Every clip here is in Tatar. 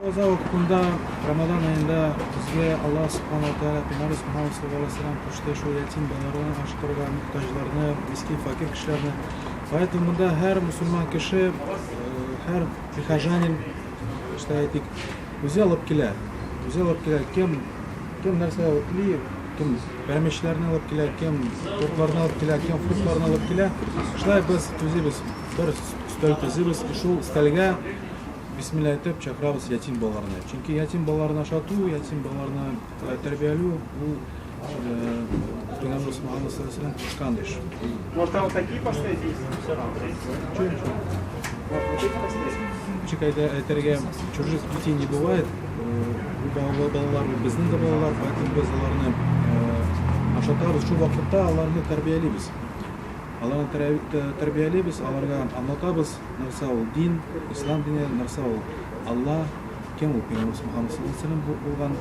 Оза вакытында Рамадан айында бизге Аллах субхана ва тааля Пейгамбер Мухаммад саллаллаху алейхи ва саллям кушты шул ятим балаларны, ашкырга мухтажларны, мискин факир кишилерни. Поэтому мында һәр мусульман кеше, һәр прихожанин, что әйтик, үзе алып килә. Үзе алып килә. Кем нәрсә алып килә, кем пәрмәчләрне алып килә, кем тортларны алып килә, кем фруктларны алып килә. Шулай без төзибез, бер стөл төзибез, шул стөлгә бисмилла әйтеп чакырабыз ятим балаларны. Чөнки ятим балаларны ашату, ятим балаларны тәрбияләү бу Пейгамбер Мухаммад саллаллаху алейхи ва саллям кушкан эш. Может, там вот такие поставить здесь? Чекайда әйтергә чужих детей не бывает. Bu балалар безнең дә балалар, поэтому без аларны ашатабыз, шул вакытта аларны тәрбиялибез. Аларны тәрбиялибез, аларга аңлатабыз, нәрсә ул дин, ислам дине, нәрсә ул Аллах, кем ул Пейгамбер Мухаммад саллаллаху алейхи ва саллям булган.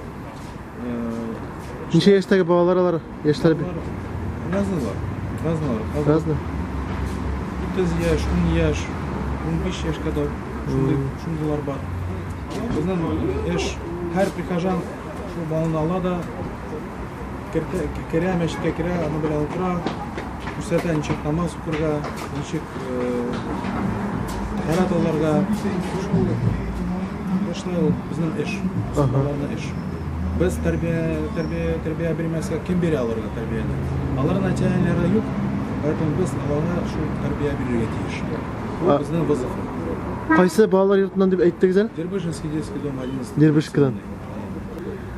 Ничә яшьтәге балалар алар? Яшьләре Разные. 30 яшь, 10 яшь, 15 яшькә дә шундыйлар бар. Безнең эш һәр прихожан шул баланы ала да керә, мәчеткә керә, аны белән утыра, күрсәтә ничек намаз укырга, ничек тәһарат алырга. Шул безнең эш, балаларны эш. Без тәрбия бирмәскә кем бирә аларга тәрбияне? Аларның әтиләре юк, поэтому без аларга шул тәрбия бирергә тиеш. Бу безнең вазифа. Кайсы балалар йортунан дип әйттегез әле? Дербышинский детский дом 11. Дербышкадан.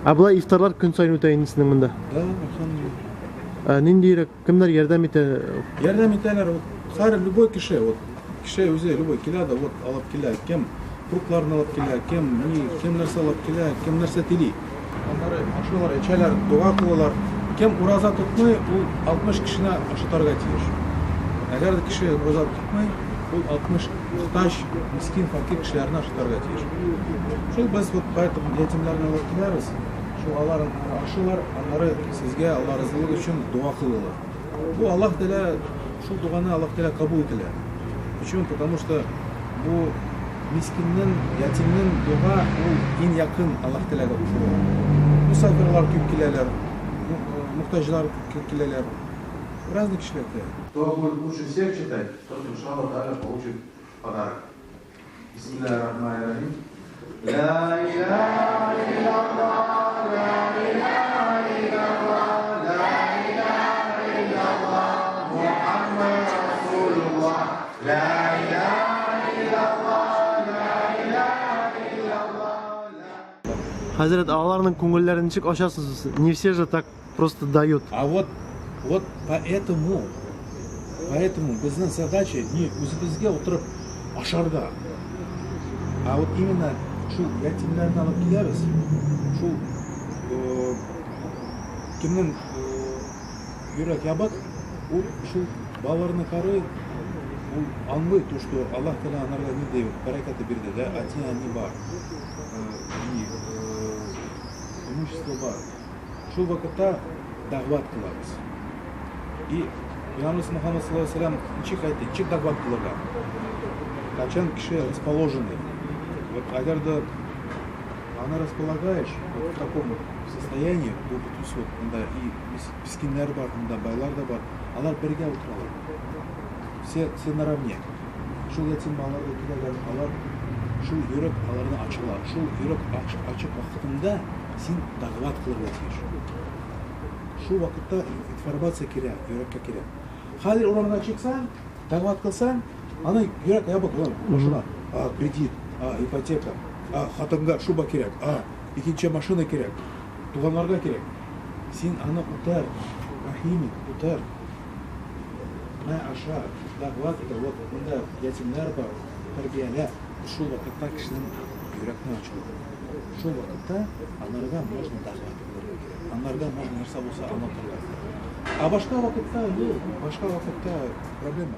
Булай ифтарлар көн сайын үтә инде монда. Да, алхамдулилlah. Ниндирәк кемнәр ярдәм итә? Ярдәм итәләр. Һәр любой кеше, кеше үзе любой килә да алып килә. Кем фруктларны алып килә, кем нәрсә алып килә, кем нәрсә тели. Аннары ашыйлар, эчәләр, дуа кылалар. Кем ураза тотмый, ул 60 кешене ашатарга тиеш. Әгәр кеше ураза тотмый, ул 60 мухтаҗ, мискин, факир кешеләрне ашатарга тиеш. Шул без поэтому ятимләрне алып киләбез. Шул алар ашыйлар, аннары сезгә Аллах ризалыгы өчен дуа кылалар. Бу Аллах Тәала, шул дуаны Аллах Тәала кабул ителә. Почему? Потому что бу мискиннең, ятимнең дуа ул иң якын Аллах Тәаләгә ушыла. Мусафирлар күп киләләр, мухтаҗлар күп киләләр. Разные кешеләр. Кто будет лучше всех читать, тот иншаллах та'аля получит подарок. Бисмиллахир-рахманир-рахим. Ла иляха илляллах, ла иляха илляллах, ла иляха илляллах, Мухаммад расулуллах, ла иляха илляллах, ла иляха илляллах. Хәзрәт, аларның күңелләрен ничек ачасыз? Не все же так просто дают. А вот поэтому безнең задача не үзебезгә утырып ашарга. А вот именно шул ятимләрне алып киләбез. Шул кемнең йөрәк ябык, ул шул балаларны карый, ул аңлый то, что Аллах Тәала анарга ни дип бәрәкәт бирде, да, ати-ани бар. Имущество бар. Шул вакытта дәгъват кылабыз. И Пейгамбер Мухаммад саллаллаху алейхи ва саллям ничек әйтте, ничек дәгъват кылырга? Качан кеше расположенный. Вот әгәр дә аны располагаешь вот в таком состоянии, вот анда и мискиннәр бар, анда байлар да бар, алар бергә утыралар. Все наравне. Шул ятим балаларга киләләр, алар шул йөрәк аларны ачыла. Шул йөрәк ачык вакытында син дәгъват кылырга тиеш. Шул вакытта информация кирәк, йөрәккә кирәк. Хәзер урамда чыксаң, дәгъват кылсаң, аны йөрәк ябык, машина, кредит, ипотека, хатынга шуба кирәк, икенче машина кирәк, туганнарга кирәк. Син аны утар, рахим, утар. Мә аша, дәгъват итә, вот монда ятимнәр бар, тәрбиялә. Шул вакытта кешенең йөрәкне ачыла. Шул вакытта анарга можно дәгъват кылырга кирәк. Анарга можно нәрсә булса аңлатырга. А башка вакытта проблема.